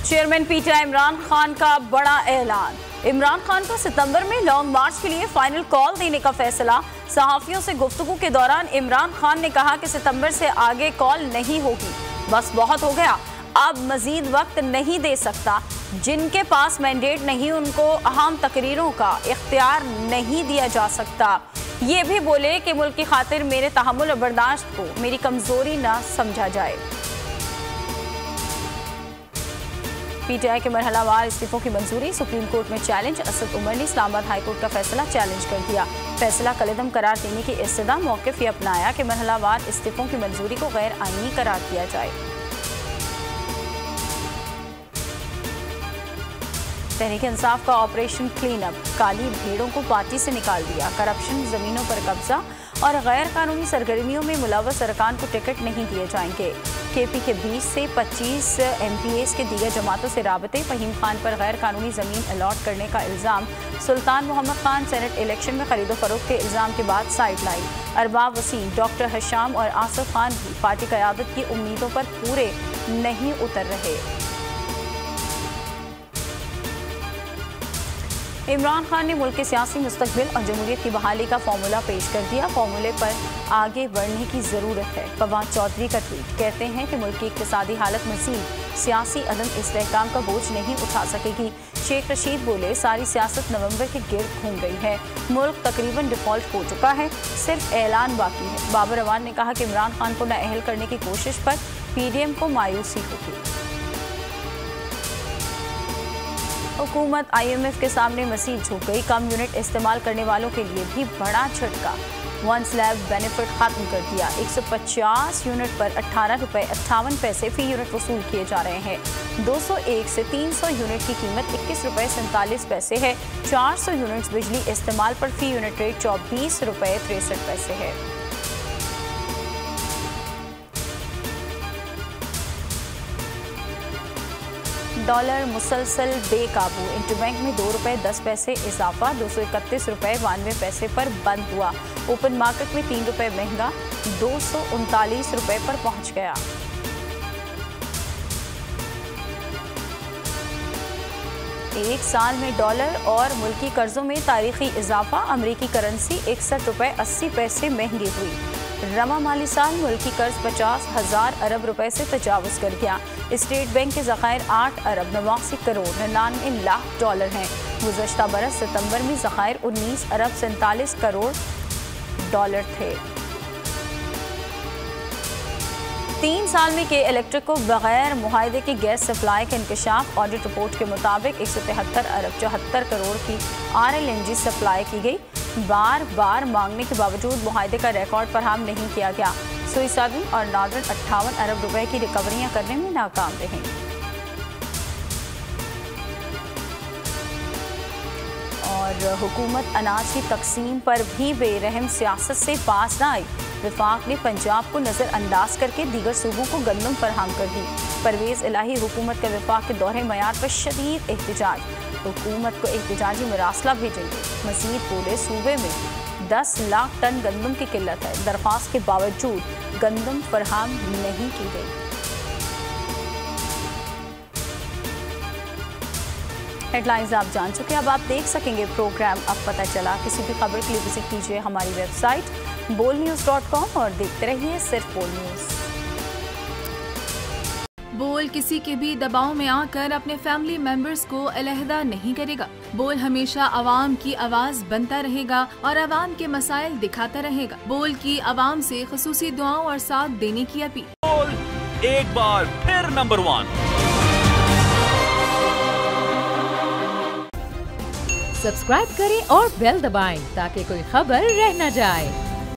Chairman PTI Imran Khan का बड़ा ऐलान। इमरान खान का सितंबर में लॉन्ग मार्च के लिए फाइनल कॉल देने का फैसला। सहाफियों से गुफ्तगू के दौरान इमरान खान ने कहा कि सितंबर से आगे कॉल नहीं होगी, बस बहुत हो गया, अब मजीद वक्त नहीं दे सकता। जिनके पास मैंडेट नहीं उनको अहम तकरीरों का इख्तियार नहीं दिया जा सकता। ये भी बोले कि मुल्क की खातिर मेरे तहम्मुल और बर्दाश्त को मेरी कमजोरी ना समझा जाए। पीटीआई के मरहलावार इस्तीफों की मंजूरी, सुप्रीम कोर्ट में चैलेंज। असद उमर ने इस्लामाबाद हाई कोर्ट का फैसला चैलेंज कर दिया। फैसला कलदम करार देने की इस्तदा, मौक़िफ़ ये अपनाया कि मरहलावार इस्तीफों की मंजूरी को गैर आईनी करार दिया जाए। तहरीक इंसाफ का ऑपरेशन क्लीन अप, काली भीड़ों को पार्टी से निकाल दिया। करप्शन, जमीनों पर कब्जा और गैर कानूनी सरगर्मियों में मुलव्वस अरकान को टिकट नहीं दिए जाएंगे। केपी के 20 से 25 MPAs के दीगर जमातों से राबते। फहीम खान पर गैर कानूनी जमीन अलॉट करने का इल्ज़ाम। सुल्तान मोहम्मद खान सेनेट इलेक्शन में खरीदो फरोख्त के इल्ज़ाम के बाद साइडलाइन। अरबाब वसीम, डॉक्टर हशाम और आसिफ खान भी पार्टी क़यादत की उम्मीदों पर पूरे नहीं उतर रहे। इमरान खान ने मुल्क के सियासी मुस्तकबिल और जमहूरियत की बहाली का फार्मूला पेश कर दिया। फार्मूले पर आगे बढ़ने की ज़रूरत है। फवाद चौधरी का ट्वीट, कहते हैं कि मुल्क की इक़्तिसादी हालत मज़ीद सियासी अदम इस्तेहकाम का बोझ नहीं उठा सकेगी। शेख रशीद बोले, सारी सियासत नवंबर के गिर्द घूम रही है, मुल्क तकरीबन डिफ़ॉल्ट हो चुका है, सिर्फ ऐलान बाकी है। बाबर अवान ने कहा कि इमरान खान को नाअहल करने की कोशिश पर PDM को मायूसी होगी। हुकूमत IMF के सामने मसीह झुक गई। कम यूनिट इस्तेमाल करने वालों के लिए भी बड़ा झटका। 1 स्लैब बेनिफिट खत्म कर दिया। 150 यूनिट पर 18 रुपये 58 पैसे फी यूनिट वसूल किए जा रहे हैं। 201 से 300 यूनिट की कीमत 21 रुपये 47 पैसे है। 400 यूनिट्स बिजली इस्तेमाल पर फी यूनिट रेट 24 रुपये 63 पैसे है। डॉलर मुसलसल बेकाबू। इंटरबैंक में 2 रुपये 10 पैसे इजाफा, 231 रुपये 92 पैसे पर बंद हुआ। ओपन मार्केट में 3 रुपये महंगा, 239 रुपये पर पहुंच गया। एक साल में डॉलर और मुल्की कर्जों में तारीखी इजाफा। अमरीकी करेंसी 61 रुपये 80 पैसे महंगी हुई। रमा माली साल मुल्की कर्ज 50,000 अरब रुपए से तजावुज़ कर गया। स्टेट बैंक के ज़खायर 8 अरब 89 करोड़ 99 लाख डॉलर हैं। गुज़श्ता बरस सितंबर में ज़खायर 19 अरब 47 करोड़ डॉलर थे। 3 साल में के इलेक्ट्रिक को बगैर मुआहदे की गैस सप्लाई का इंकशाफ। ऑडिट रिपोर्ट के मुताबिक 173 अरब 74 करोड़ की RLNG सप्लाई की गई। बार बार मांगने के बावजूद मुआहदे का रिकॉर्ड फराहम नहीं किया गया। सुई सादन और नॉर्दर्न 58 अरब रुपए की रिकवरियां करने में नाकाम रहीं। और हुकूमत अनाज की तकसीम पर भी बेरहम सियासत से पास न आई। विफाक ने पंजाब को नज़रअंदाज करके दीगर सूबों को गंदम फराहम कर दी। परवेज़ इलाही, हुकूमत का विफाक के दोहरे मयार पर शदीद एहतजाज। हुकूमत को एहतजाजी मरासला भेजेंगे। मज़ीद बोले, सूबे में 10 लाख टन गंदम की किल्लत है, दरख्वास्त के बावजूद गंदम फराहम नहीं की गई। हेडलाइंस आप जान चुके, अब आप देख सकेंगे प्रोग्राम अब पता चला। किसी भी खबर के लिए विजिट कीजिए हमारी वेबसाइट bolnews.com और देखते रहिए सिर्फ बोल न्यूज़। बोल किसी के भी दबाव में आकर अपने फैमिली मेंबर्स को अलहदा नहीं करेगा। बोल हमेशा आवाम की आवाज बनता रहेगा और आवाम के मसाइल दिखाता रहेगा। बोल की आवाम से खुसूसी दुआओं और साथ देने की अपील। बोल एक बार फिर नंबर 1। सब्सक्राइब करें और बेल दबाएं ताकि कोई खबर रह न जाए।